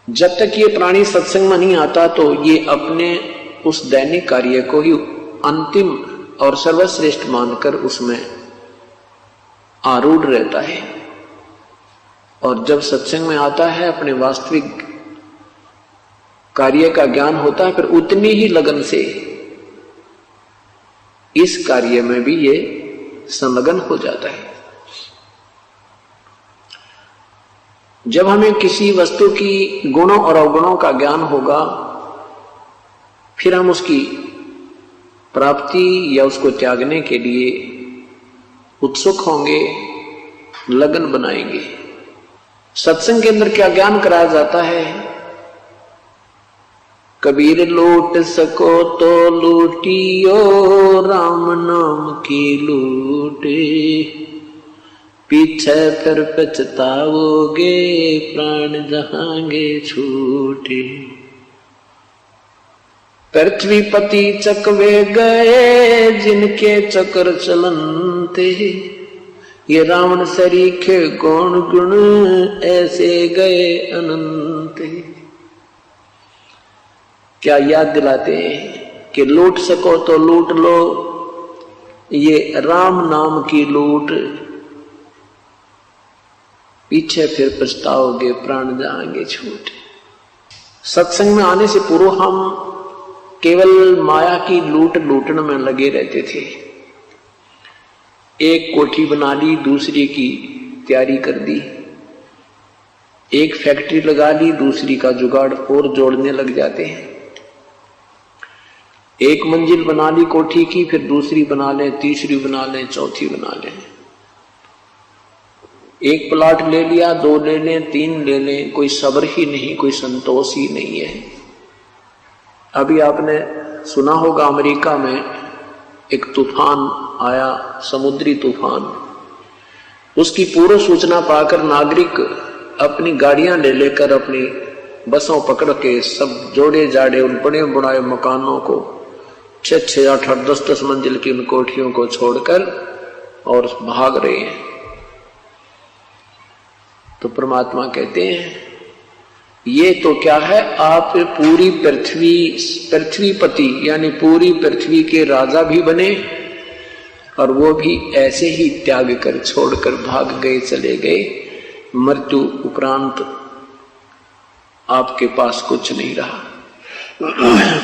जब तक ये प्राणी सत्संग में नहीं आता तो ये अपने उस दैनिक कार्य को ही अंतिम और सर्वश्रेष्ठ मानकर उसमें आरूढ़ रहता है, और जब सत्संग में आता है अपने वास्तविक कार्य का ज्ञान होता है, फिर उतनी ही लगन से इस कार्य में भी ये संलग्न हो जाता है। जब हमें किसी वस्तु की गुणों और अवगुणों का ज्ञान होगा, फिर हम उसकी प्राप्ति या उसको त्यागने के लिए उत्सुक होंगे, लगन बनाएंगे। सत्संग के अंदर क्या ज्ञान कराया जाता है? कबीर लूट सको तो लूटियो, राम नाम की लूटे, पीछे फिर पछताओगे, प्राण जहांगे छूटे। पृथ्वीपति चकवे गए, जिनके चक्र चलनते, ये रावण सरीखे गौण गुण, ऐसे गए अनंत। क्या याद दिलाते हैं कि लूट सको तो लूट लो, ये राम नाम की लूट, पीछे फिर पछताओगे, प्राण जाएंगे छूट। सत्संग में आने से पूर्व हम केवल माया की लूट लूटने में लगे रहते थे। एक कोठी बना ली, दूसरी की तैयारी कर दी, एक फैक्ट्री लगा ली, दूसरी का जुगाड़ और जोड़ने लग जाते हैं। एक मंजिल बना ली कोठी की, फिर दूसरी बना लें, तीसरी बना लें, चौथी बना लें। एक प्लाट ले लिया, 2 ले लें, 3 ले लें, कोई सब्र ही नहीं, कोई संतोष ही नहीं है। अभी आपने सुना होगा अमेरिका में एक तूफान आया, समुद्री तूफान। उसकी पूर्व सूचना पाकर नागरिक अपनी गाड़ियां ले लेकर अपनी बसों पकड़ के सब जोड़े जाड़े उन बड़े बुनाए मकानों को, 6-6, 8-8, 10-10 मंजिल की उन कोठियों को छोड़कर और भाग रहे हैं। तो परमात्मा कहते हैं ये तो क्या है, आप पूरी पृथ्वीपति यानी पूरी पृथ्वी के राजा भी बने, और वो भी ऐसे ही त्याग कर छोड़कर भाग गए, चले गए। मृत्यु उपरांत आपके पास कुछ नहीं रहा।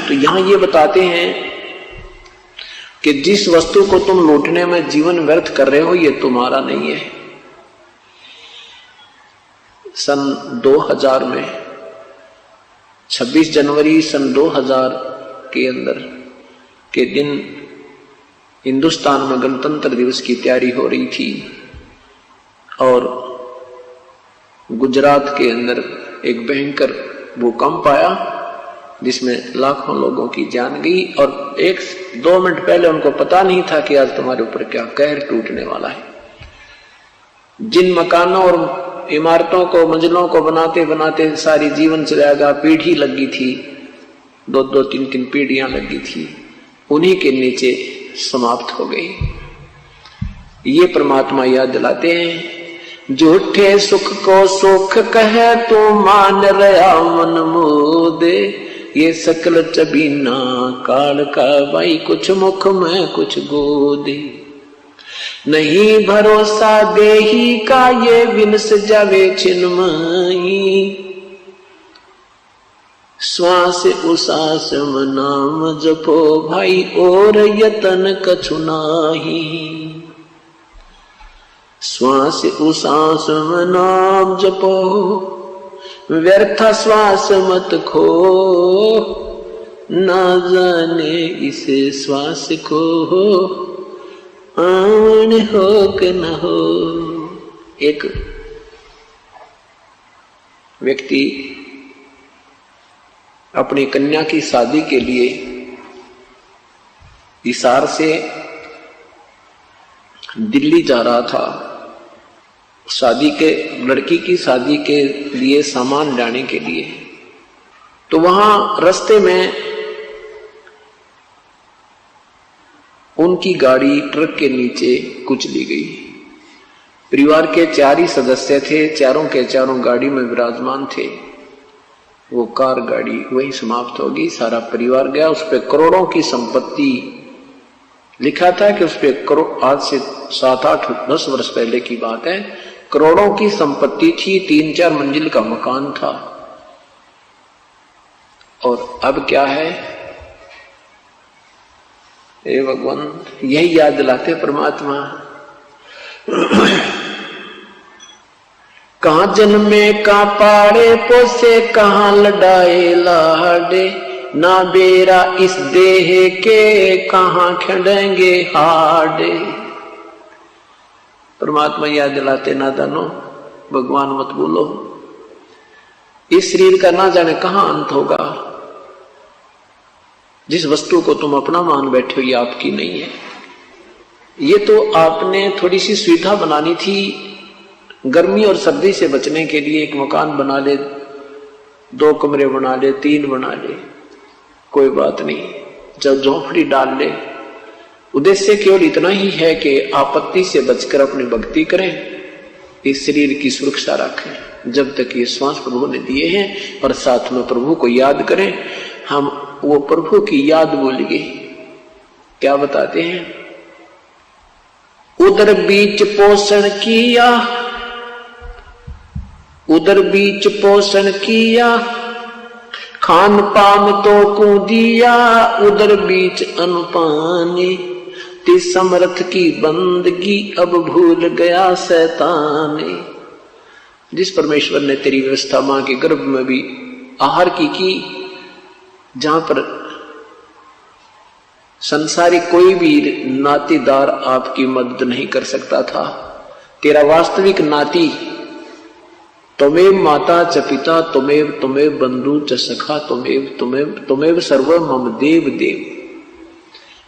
तो यहां ये बताते हैं कि जिस वस्तु को तुम लूटने में जीवन व्यर्थ कर रहे हो, ये तुम्हारा नहीं है। सन 2000 में 26 जनवरी सन 2000 के अंदर के दिन हिंदुस्तान में गणतंत्र दिवस की तैयारी हो रही थी, और गुजरात के अंदर एक भयंकर भूकंप आया जिसमें लाखों लोगों की जान गई, और 1-2 मिनट पहले उनको पता नहीं था कि आज तुम्हारे ऊपर क्या कहर टूटने वाला है। जिन मकानों और इमारतों को, मंजिलों को बनाते बनाते सारी जीवन चलेगा, पीढ़ी लगी थी, 2-2, 3-3 पीढ़ियां लगी थी, उन्हीं के नीचे समाप्त हो गई। ये परमात्मा याद दिलाते हैं, झूठे सुख को सुख कहे तो मान रहा मन मोदे, ये सकल चबीना काल का भाई, कुछ मुख में कुछ गोदे। नहीं भरोसा देही का, ये विनस जावे छिन्मयी, श्वास उसास नाम जपो भाई, और यतन कछु नाही। श्वास उसास नाम जपो, व्यर्थ श्वास मत खो, ना जाने इसे श्वास को आन हो कि न हो। एक व्यक्ति अपनी कन्या की शादी के लिए हिसार से दिल्ली जा रहा था, लड़की की शादी के लिए सामान लाने के लिए। तो वहां रास्ते में उनकी गाड़ी ट्रक के नीचे कुचली गई। परिवार के 4 ही सदस्य थे, चारों के चारों गाड़ी में विराजमान थे। वो कार गाड़ी वही समाप्त होगी, सारा परिवार गया। उस पे करोड़ों की संपत्ति, लिखा था कि उस पे करोड़, आज से 7-8-10 वर्ष पहले की बात है, करोड़ों की संपत्ति थी, 3-4 मंजिल का मकान था। और अब क्या है, हे भगवान, यही याद दिलाते परमात्मा। कहाँ जन्मे का पाड़े पोसे, कहाँ लड़ाए लाडे, ना बेरा इस देह के, कहाँ खड़ेंगे हाडे। परमात्मा याद दिलाते, नादानो भगवान मत बोलो, इस शरीर का ना जाने कहां अंत होगा। जिस वस्तु को तुम अपना मान बैठे हो ये आपकी नहीं है। ये तो आपने थोड़ी सी सुविधा बनानी थी, गर्मी और सर्दी से बचने के लिए एक मकान बना ले, 2 कमरे बना ले, 3 बना ले, कोई बात नहीं, जब झोंपड़ी डाल ले। उद्देश्य केवल इतना ही है कि आपत्ति से बचकर अपनी भक्ति करें, इस शरीर की सुरक्षा रखें जब तक ये श्वास प्रभु ने दिए हैं, और साथ में प्रभु को याद करें। हम वो प्रभु की याद भूलिए। क्या बताते हैं, उधर बीच पोषण किया, उधर बीच पोषण किया, खान पान तो को दिया, उधर बीच अनुपानी, तिस समर्थ की बंदगी अब भूल गया शैतान। जिस परमेश्वर ने तेरी व्यवस्था मां के गर्भ में भी आहार की, जहां पर संसारिक कोई भी नातीदार आपकी मदद नहीं कर सकता था, तेरा वास्तविक नाती त्वमेव माता च पिता, त्वमेव बंधु च सखा, त्वमेव सर्व मम देव देव।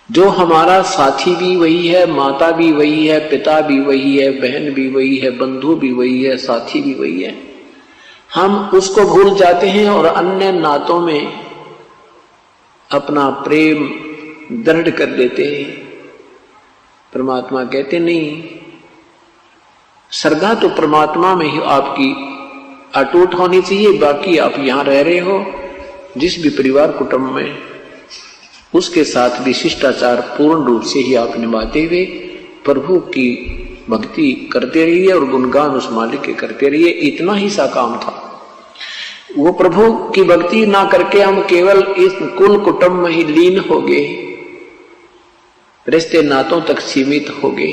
जो हमारा साथी भी वही है, माता भी वही है, पिता भी वही है, बहन भी वही है, बंधु भी वही है, साथी भी वही है। हम उसको भूल जाते हैं और अन्य नातों में अपना प्रेम दृढ़ कर देते हैं। परमात्मा कहते नहीं, श्रद्धा तो परमात्मा में ही आपकी अटूट होनी चाहिए। बाकी आप यहां रह रहे हो जिस भी परिवार कुटुंब में, उसके साथ भी शिष्टाचार पूर्ण रूप से ही आप निभाते हुए प्रभु की भक्ति करते रहिए और गुणगान उस मालिक के करते रहिए। इतना ही सा काम था। वो प्रभु की भक्ति ना करके हम केवल इस कुल कुटुंब में ही लीन हो गए, रिश्ते नातों तक सीमित हो गए।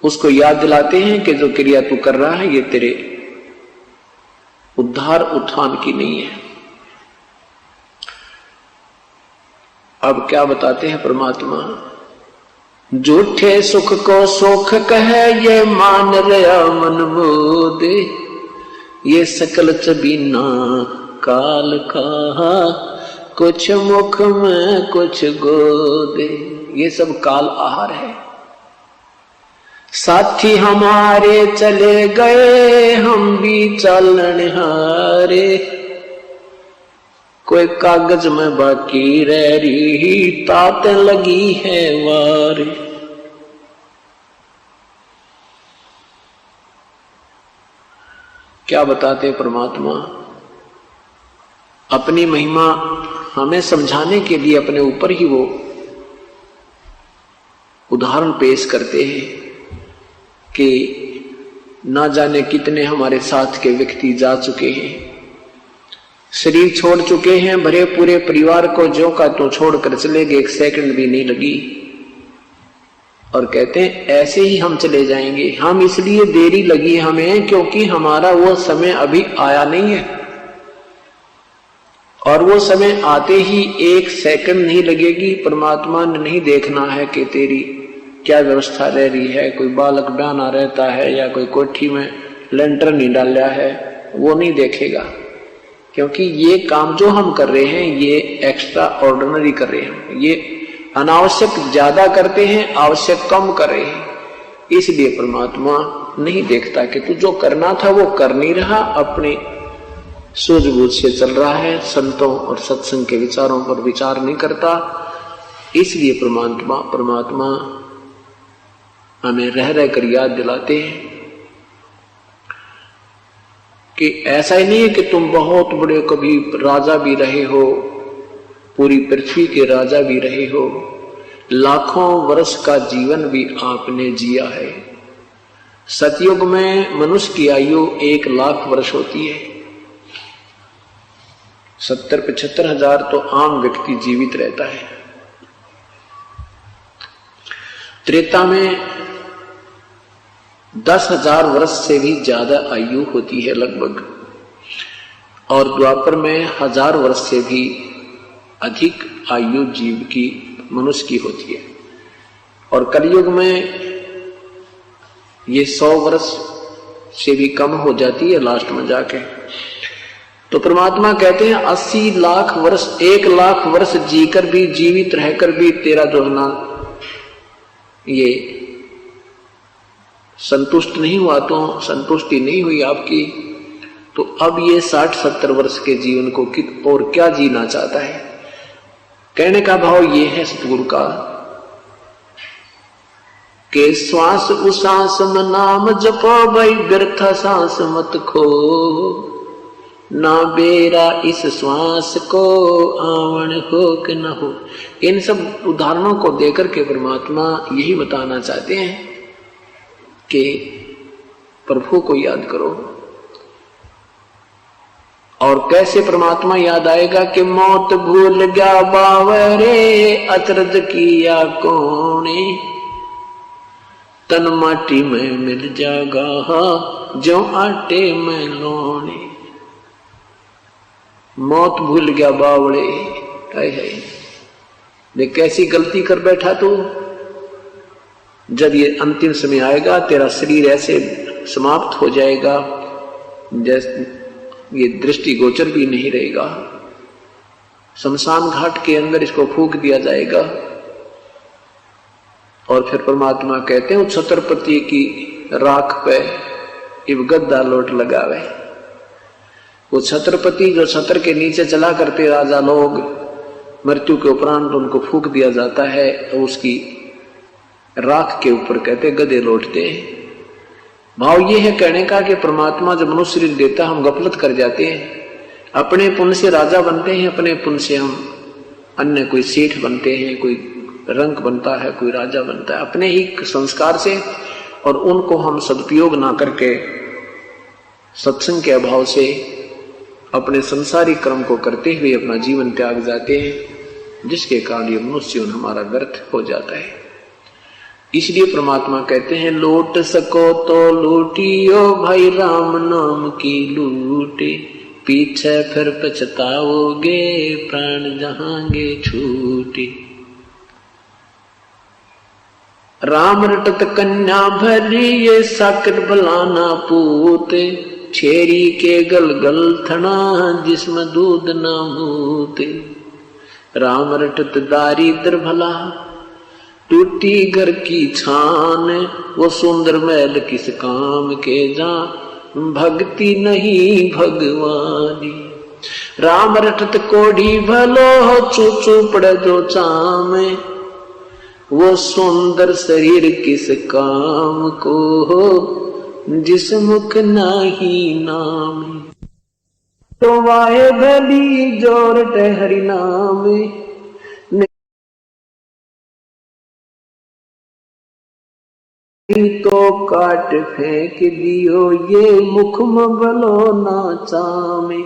उसको याद दिलाते हैं कि जो क्रिया तू कर रहा है ये तेरे उद्धार उत्थान की नहीं है। अब क्या बताते हैं परमात्मा, झूठे सुख को सुख कहे, ये मान रहा मन मोदे, ये सकल चबीना काल का, कुछ मुख में कुछ गोदे। ये सब काल आहार है। साथी हमारे चले गए, हम भी चलन हारे, कोई कागज में बाकी रह रही, तात लगी है वार। क्या बताते परमात्मा, अपनी महिमा हमें समझाने के लिए अपने ऊपर ही वो उदाहरण पेश करते हैं कि ना जाने कितने हमारे साथ के व्यक्ति जा चुके हैं, शरीर छोड़ चुके हैं, भरे पूरे परिवार को जो का तो छोड़कर चले गए, 1 सेकंड भी नहीं लगी, और कहते हैं ऐसे ही हम चले जाएंगे। हम इसलिए देरी लगी हमें क्योंकि हमारा वो समय अभी आया नहीं है, और वो समय आते ही 1 सेकंड नहीं लगेगी। परमात्मा ने नहीं देखना है कि तेरी क्या व्यवस्था रह रही है, कोई बालक बयाना रहता है या कोई कोठी में लेंटर नहीं डाला है, वो नहीं देखेगा। क्योंकि ये काम जो हम कर रहे हैं ये एक्स्ट्रा ऑर्डिनरी कर रहे हैं, ये अनावश्यक ज्यादा करते हैं, आवश्यक कम कर रहे हैं। इसलिए परमात्मा नहीं देखता कि तू जो करना था वो कर नहीं रहा, अपने सूझबूझ से चल रहा है, संतों और सत्संग के विचारों पर विचार नहीं करता। इसलिए परमात्मा हमें रह रह कर याद दिलाते हैं कि ऐसा ही नहीं है कि तुम बहुत बड़े कभी राजा भी रहे हो, पूरी पृथ्वी के राजा भी रहे हो, लाखों वर्ष का जीवन भी आपने जिया है। सतयुग में मनुष्य की आयु 1,00,000 वर्ष होती है। 70-75 हजार तो आम व्यक्ति जीवित रहता है। त्रेता में 10,000 वर्ष से भी ज्यादा आयु होती है लगभग, और द्वापर में 1000 वर्ष से भी अधिक आयु जीव की, मनुष्य की होती है। और कलयुग में ये 100 वर्ष से भी कम हो जाती है लास्ट में जाके। तो परमात्मा कहते हैं 80 लाख वर्ष, 1,00,000 वर्ष जीकर भी, जीवित रहकर भी तेरा जो है ना ये संतुष्ट नहीं हुआ, तो संतुष्टि नहीं हुई आपकी, तो अब ये 60-70 वर्ष के जीवन को और क्या जीना चाहता है। कहने का भाव ये है सतगुरु का के श्वास उसास में नाम जपो भाई, व्यर्थ सांस मत खो, ना बेरा इस श्वास को आवन हो कि न हो। इन सब उदाहरणों को देकर के परमात्मा यही बताना चाहते हैं कि प्रभु को याद करो। और कैसे परमात्मा याद आएगा कि मौत भूल गया बावरे, अचरज किया कोने, तन माटी में मिल जागा जो आटे में लोने। मौत भूल गया बावड़े, देख कैसी गलती कर बैठा तू। जब ये अंतिम समय आएगा तेरा शरीर ऐसे समाप्त हो जाएगा जैसे ये दृष्टि गोचर भी नहीं रहेगा। शमशान घाट के अंदर इसको फूंक दिया जाएगा। और फिर परमात्मा कहते हैं छत्रपति की राख पे इब गद्दा लोट लगावे। वो छत्रपति जो छत्र के नीचे चला करते राजा लोग, मृत्यु के उपरांत उनको फूंक दिया जाता है और उसकी राख के ऊपर कहते गधे लौटते हैं। भाव ये है कहने का कि परमात्मा जब मनुष्य शरीर देता हम गफलत कर जाते हैं, अपने पुण्य से राजा बनते हैं, अपने पुण्य से हम अन्य कोई सेठ बनते हैं, कोई रंक बनता है, कोई राजा बनता है अपने ही संस्कार से, और उनको हम सदुपयोग ना करके सत्संग के अभाव से अपने संसारिक कर्म को करते हुए अपना जीवन त्याग जाते हैं, जिसके कारण ये मनुष्य जीवन हमारा व्यर्थ हो जाता है। इसलिए परमात्मा कहते हैं लौट सको तो लूटियो भाई राम नाम की लूटे, पीछे फिर पछताओगे प्राण जहांगे छूटे। राम रटत कन्या भली ये साकट भलाना पूते, छेरी के गल गल थना जिसमें दूध न मूते। राम रटत दारिद्र भला टूटी घर की छान, वो सुंदर महल किस काम के जा भक्ति नहीं भगवानी। राम रटत कोढ़ी भलो चूचू पड़े जो चामे, वो सुंदर शरीर किस काम को जिस मुख नाही नाम। तो वाहे भली जोर हरि नाम, तो काट फेंक दियो ये मुख में भलो ना चामे।